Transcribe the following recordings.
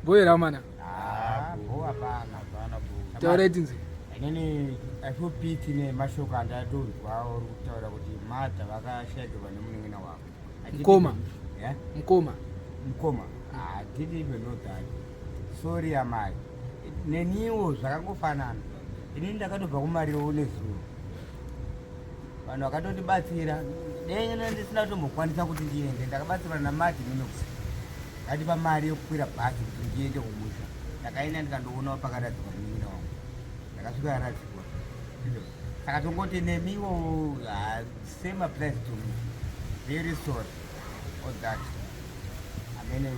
Boera mana. Boa pana bo. Taureti nzi. Inini afupiti ne mashoko andadurwa uri kutaura kuti mata vakashagirwa nemunengena wavo. Mukoma. I didn't even know that. Sorry amai. Neniwo zvakangofanana. Inini ndakatobva kuMariwo nezuva. Vanhu vakatotibatsira. Denge ndisina kutombokwanisa kuti ndiende. Ndakabatsirwa namati minokusi. Ngatipa mari yokukwira bhazi kuti ndiende kumusha. Ndakaenda ndikandoonawo pakaradzikwa nemunengena wangu. Ndakasvika aradzikwa. Saka tongoti nemiwo same applies to me. Very sorry. All that. Amene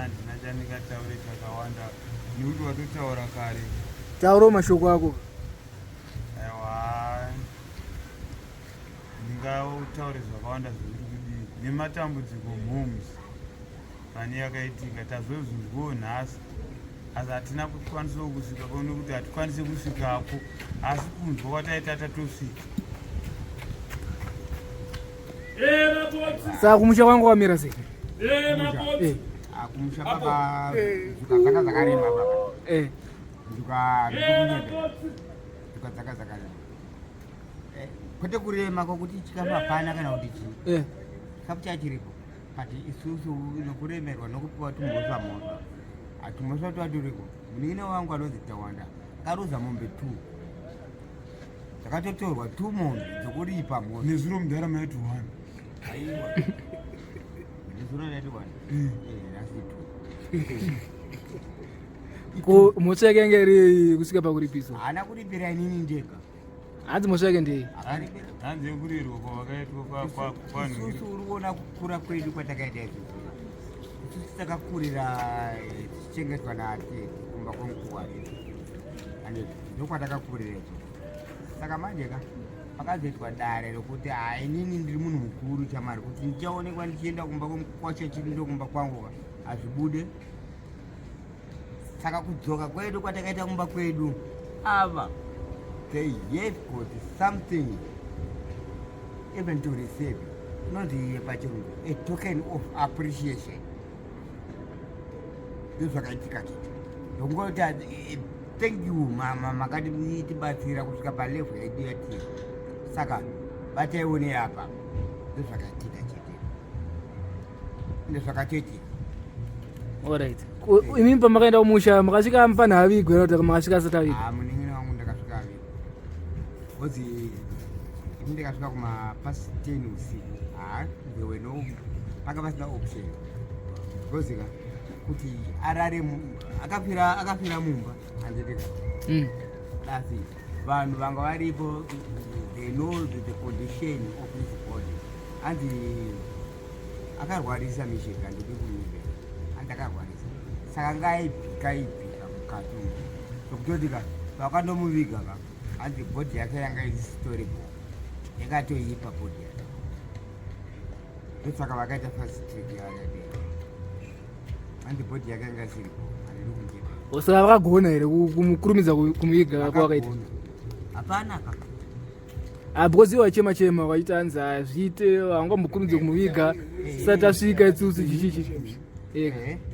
ndinachandikataure chakawanda nekuti watotaura kare. Tauro mashoko ako. Aiwa ndingautaure zvakawanda zviri kudii nematambudziko mhomes pane yakaitika tazozvizwo nhasi asi hatina kukwanisawo kusvika kuno kuti hatikwanisi kusvikapo asi kunzwa kwataita tatosvika. Saka kumusha kwangu kwamira sei? Kumusha baba dzaka dzakarema baba. Dzaka dzakarema. Kwete kurema kokuti chikamapana kana kuti chii. Chikafu chachiripo. Pati isusu nokuremerwa nokupiwa tumboswa moswa. Atumboswa twaturiko. Munine wangu anonzi Tawanda akaruza mombe 2. Dzakatotorwa 2 mombe dzokuripa moswa. Nezuro mudhara maiti 1. Aiwa. Nezuro maiti 1. Ko Misheck ngeri kusika pakuripisa. Hana kuripira inini ndega. Hanzi Misheck ndei. Akaripira. Hanzi kurirwa kwakaitwa kwa isusu uri kuona kukura kwedu kwatakaita isusu. Isusu takakurira tichichengetwa naatete kumba kwemukuru. Ande ndokwatakakurira icho. Saka manje pakazoitwa dare rokuti inini ndiri munhu mukuru chamari kuti ndichaonekwa ndichienda kumba kwachechiri ndokumba kwangu azvibude. Saka kudzoka kwedu kwatakaita kumba kwedu ava they have got something even to receive nonzi pachirungu a token of appreciation. Ndozvakaitika chete ndongoti thank you mama makatibatsira kusvika palevel yedu yatiri. Saka vataione apa ndozvakaitika chete ndozvakateti. Alright. Imi pamakaenda kumusha makasvika mufana havigwe kuti makasvika asati avigwa. Munengena wangu ndakasvika avigwa. Kozi ini ndakasvika kumapasi 10 usiku. There were no paka pasina option. Kozi kuti arare akafira mumba handidika. That's it. Vanhu vanga varipo they know the condition of his body. And akarwarisa Misheck andidi kumuve. Andakarwarisa. Saka ngaipika mukati umu. Sokutotika vakandomuviga ka. Andi body yake yanga iri storyboard. Yakatoipa body yake. Ndosaka vakaita first trick yakadai. Andi body yake yanga isiripo. Handidi kumuviga. Saka vakagona here kumukurumidza kumuviga kwakaita. Hapana ka. Because iwa chema waita hanzi azviite hangambokurumidze kumuviga sati asvika isusu chichichi.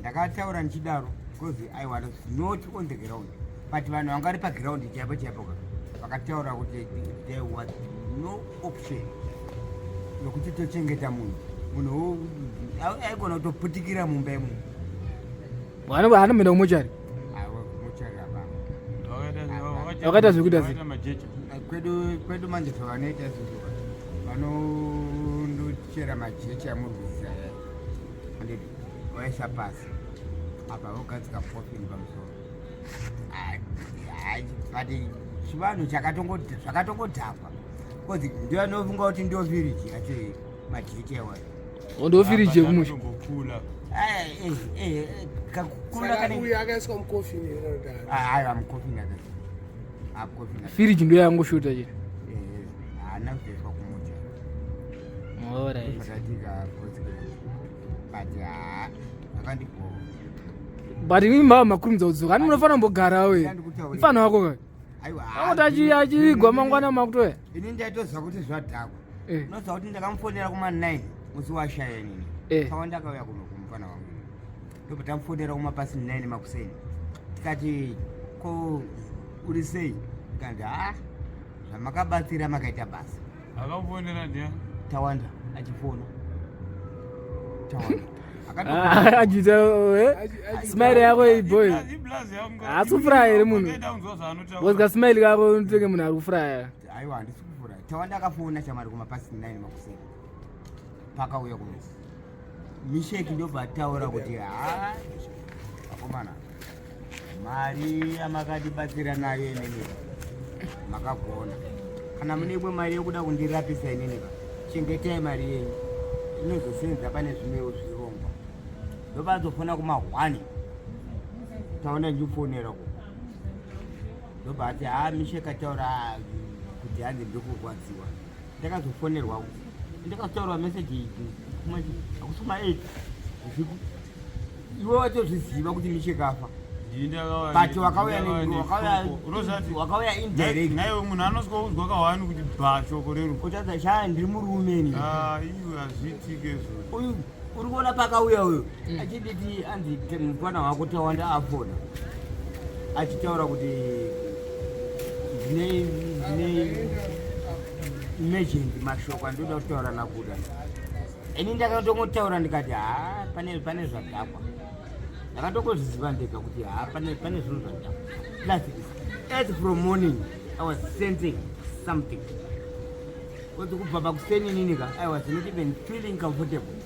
Ndakataura nchidaro because I was not on the ground. But vanhu vanga vari paground chaipo vakataura kuti there was no option yokuti tochengeta munhu aigona kutoputikira mumba imomo. Hanomboenda kumochari. Mochari hapana. Wakaita zvekuita sei? Kwedu manje zvavanoita izvozvo vanondochera majecha amurwisa vaisa pasi apa vogadzika pofini pamusoro. But chivanhu zvakatongodhakwa kozi ndivanofunga kuti ndio firiji yacho majecha iwayo. Ndo firiji yekumwe. Akaiswa mukofini. Aiwa mukofini akaiswa. Firiji ndo yangoshuta chete. Haana kutoiswa kumucha. Alright. Zvakatika consequence. But akandipo. But imi makurumidza kudzoka. Ani munofana kumbogara we. Mufana wako ka. Aiwa. Akoti achigwa mangwana makutoya. Ini ndaitoziva kuti zvadhakwa. Unoziva kuti ndakamufonera kuma 9 musi washaya inini. Saka ndakauya kuno kumufana wangu. ndopatamufondera kumapasi 9 makuseni tikati ko uri sei kandi zvamakabatsira makaita basa akakufondera ndiya Tawanda achifona Ajita smile yako iboy asufura ere munhu wozga smile yako unotenge munhu ari kufuraya aiwa handisi kufuraya Tawanda akafona chamari kumapasi 9 makuseni pakauya kunosi Misheck ndobva ataura kuti akomana mari yamakatibatsira nayo inini makagona kana mune imwe mari yekuda kundirapisa inini chengetai mari yenyu inozosenza pane zvimwewo zvirongwa ndobazofona kuma1 Taona ndifonera ko ndobva ati Misheck ataura kuti hanzi ndikurwadziwa ndakazofonerwa ndakataura meseji akusoma 8 usiku iwe watozviziva kuti Misheck afa but wakauya indirect naye munhu anosvika udzwa ka1 kuti bashoko rero kutadza shaa ndiri murume ni iwe hazviitike uyu uri kuona pakauya uyo achiditi anzi mupfana wako Tawanda afona achitaura kuti zvine emergency mashoko andoda kutaura nakuda ini ndakatongotaura ndikati pane zvadhakwa ndakatongozviziva ndega kuti pane zvinhu zvadhakwa as from morning I was sensing something kuti kubva pakuseni ninika I was not even feeling comfortable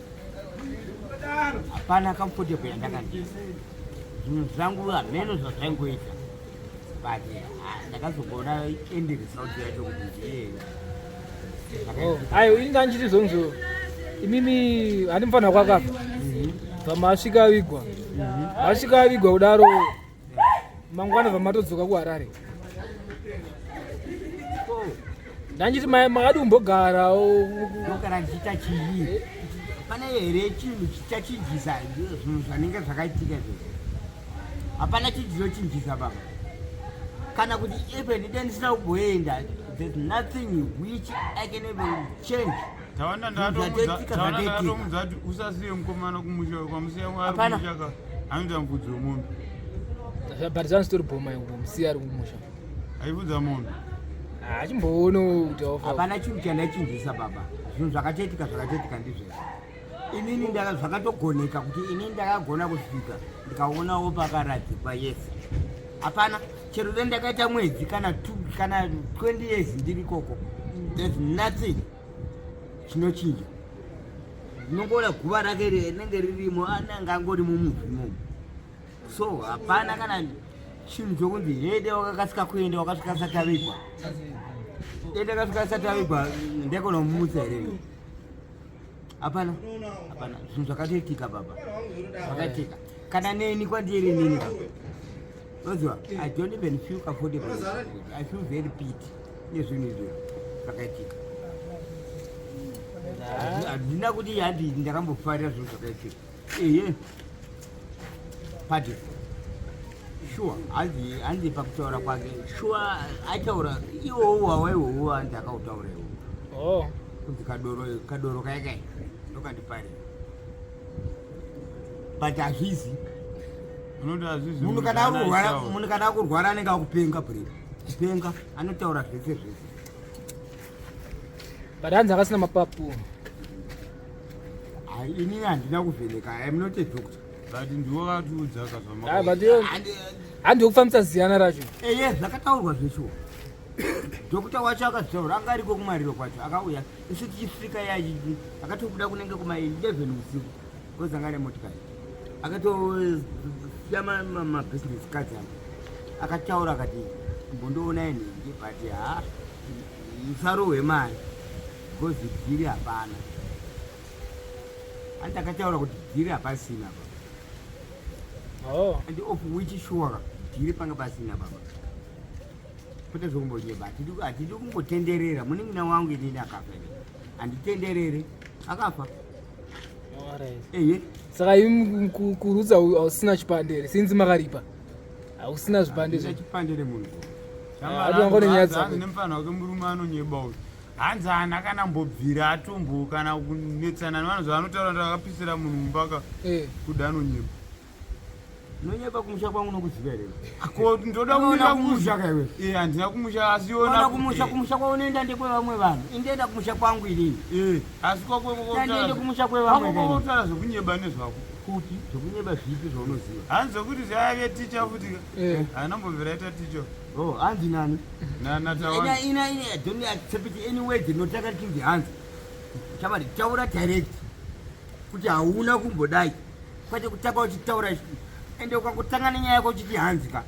hapana comfortable yandakandisa zvinhu zvangu hameno zvazvaingoita but ndakazogona end result yacho kuti ayo ini ndanjiti zvonizvo imimi handimufana kwakafa pamasvika avigwa masvika avigwa kudaro mangwana vamatodzoka kuharare ndanjiti makadi kumbogarawo ndogara ndichita chii pane here chinhu chichachinjisa zvinhu zvanenge zvakaitika izvozvo hapana chinjisa baba kana kuti even ndendisina kugoenda there's nothing which I can even change Tawanda ndatomudza kuti usasiye mukomana kumusha kwamusiya arimushaka anoita mvudzi womunhu but zvanistori bhoma musiya ari kumusha aivudza munhu achimboona kuti hapana chinhu chandachinjisa baba zvinhu zvakatoitika ndizvezvo inini zvakatogoneka kuti inini ndakagona kusvika ndikaonawo pakaradzikwa yese hapana chero ndakaita mwedzi kana 20 years ndiri koko there's nothing chinochinja ndinongoona guva rake rinenge ririmo anenge angori mumuzi imomo so hapana kana chinhu chokunzi hede wakakasika kuenda wakasvika satavigwa dende akasvika satavigwa ndakona kumutsa here hapana zvinhu zvakatoitika baba zvakaitika kana neni kwandiri nini oziva I don't even feel comfortable I feel very pity nezvinhu izvozvo zvakaitika handina kuti handi ndakambofarira zvinhu zvakaitika pati sure hanzi pakutaura kwake sure ataura iwowo hawaiwowo hanzi akautaura iwowo kunzi kadoro kaikai ndokandiparira but hazvizi munhu kana akurwara anenge akupenga breda kupenga anotaura zvese but hanzi akasina mapapu inini handina kuvheneka I'm not a doctor but ndiwakatiudza handi wokufambisa ziyana racho zvakataurwa zveshuwa dhokta wacho akazvitaura anga ariko kumariro kwacho akauya isu tichisvika yaii akatobuda kunenge kuma11 usiku kozanga nemotikari akatosiya mabhizinesi kadzi anga akataura akati mbondoona inhingi but musarohwe mari because dhiri hapana andi akataura kuti dhiri hapasina baba and of which sure dhiri panga pasina baba kwete zvokumbonyeba hatidi kungotenderera munin'ina wangu inini akafa handitenderere akafa saka kurudza hausina chipandere sinzi makaripa hausina zvipandere chipandere munhu nemufana wake murume anonyeba uyu hanzi hana kana mbobvira atombo kana kunetsana nevanhu zvavanotaura ndakapisira munhu mpaka kuda anonyeba Nonyeba kumusha kwangu nokuziva here. Ko ndoda kumusha kumusha kaiwe. Handina kumusha asiona kumusha kwa unoenda ndekwe vamwe vanhu. Indenda kumusha kwangu ilini. Asi kwako ndende kumusha kwe vamwe vanhu. Kwakutaura zvokunyeba nezvako. Kuti zvokunyeba zvipi zvaunoziva? Hanzi zvokuti zvaive ticha futi. Anambobvira aita ticha. Oh, hanzi nani? Natawana. Ina don't accept any way dzinotaka tinzi hanzi. Chamari taura direct. Kuti hauna kumbodai. Kwete kutaka uchitaura ende ukangotanga nenyaya yako uchiti hanzi ka.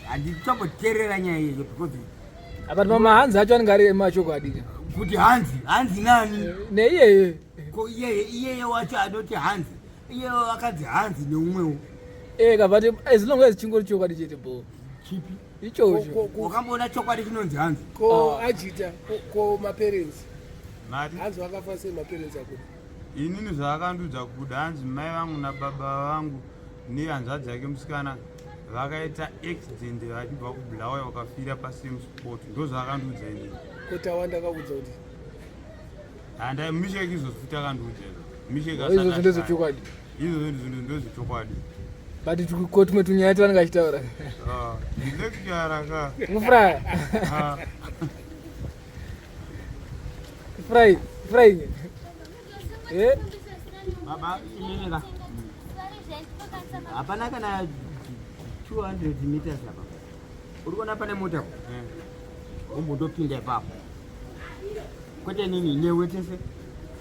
Handitomboteerera nyaya iyo because But mama hanzi acho anenge ari emachokwadi. Kuti hanzi nani? Neiyeye. Ko iyeye wacho adoti hanzi. Iye akadzi hanzi neumwewo. But as long as chingori chokwadi chete bo. Chipi? Ichocho. Wakamboona chokwadi chinonzi hanzi. Ko Ajita, ko maparents. Mati. Hanzi wakafa sei maparents ako? Inini zvakandudza kuda hanzi mai vangu nababa vangu nehanzvadzi yake musikana vakaita accident vachibva kubulawayo vakafira pasame sport ndozvakandudza inini. Kuti awanda akaudza kuti handa Misheck izvozvo takandudza Misheck Izvo ndezvechokwadi. izvozvo ndezvechokwadi. But koti metunyaya yatinenge achitaura. Ndilekutara ka. Mufrai. Fry. Baba inenga. Hapana kana 200 meters hapa. Uliona pane mota ko? Umbotopinda ipapo. Kwete nini newetese?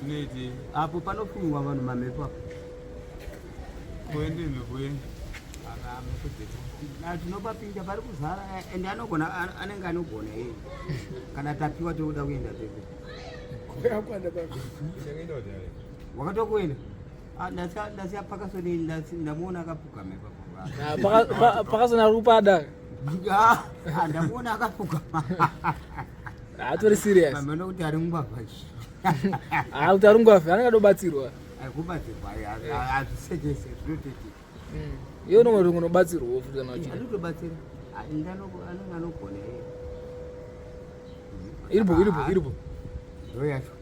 Neti. Apo panofungwa vanhu mamepo apo. Kuende ndikweni. Tinopapinda pari kuzara ende anenge anogona iye. Kana tapiwa toda kuenda pepe. yakwanda baba. Wakatokuenda? Ndasiya Parkerson ndamuona akapfugama Parkerson ari kupada. ndamuona akapfugama. Atori serious. Pamene kuti ari mungwavha. Kuti ari mungwavha anenge adobatsirwa. Kubatsirwa azvisejese zvinoteti. Iwe unomati unobatsirwa futi kana uchida. Anotobatsira. Anenge anogona iye. Iripo. Ndoyacho.